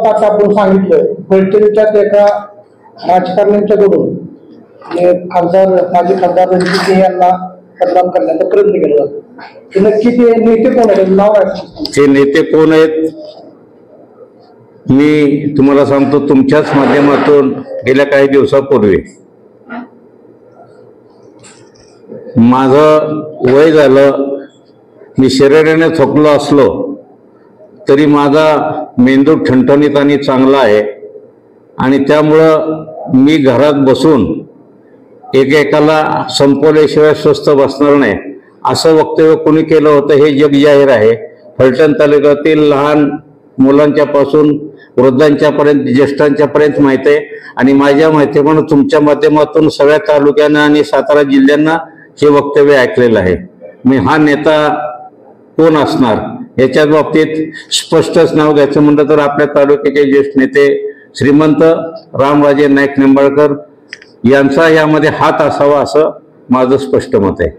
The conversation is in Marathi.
आता आपण सांगितलं फलटणच्याच एका राजकारण्यांच्याकडून खासदार माजी खासदार रणजित सिंह यांना बदनाम करण्याचा प्रयत्न केला जातो. ते नक्की ते नेते कोण आहेत, नाव आहे ते नेते कोण आहेत मी तुम्हाला सांगतो. तुमच्याच माध्यमातून गेल्या काही दिवसापूर्वी माझं वय झालं, मी शरीराने थकलो असलो तरी माझा मेंदू ठणठणीत आणि चांगला आहे आणि त्यामुळं मी घरात बसून एकेकाला संपवल्याशिवाय स्वस्थ बसणार नाही असं वक्तव्य कोणी केलं होतं हे जग जाहीर आहे. फलटण तालुक्यातील लहान मुलांच्या पासून वृद्धांच्यापर्यंत ज्येष्ठांच्यापर्यंत माहिती आहे आणि माझ्या माहितीप्रमाणे तुमच्या माध्यमातून सगळ्या तालुक्यांना आणि सातारा जिल्ह्यांना हे वक्तव्य ऐकलेलं आहे. मी हा नेता कोण असणार याच्या बाबतीत स्पष्टच नाव घ्यायचं म्हणलं तर आपल्या तालुक्याचे ज्येष्ठ नेते श्रीमंत रामराजे नाईक निंबाळकर यांचा यामध्ये हात असावा असं माझं स्पष्ट मत आहे.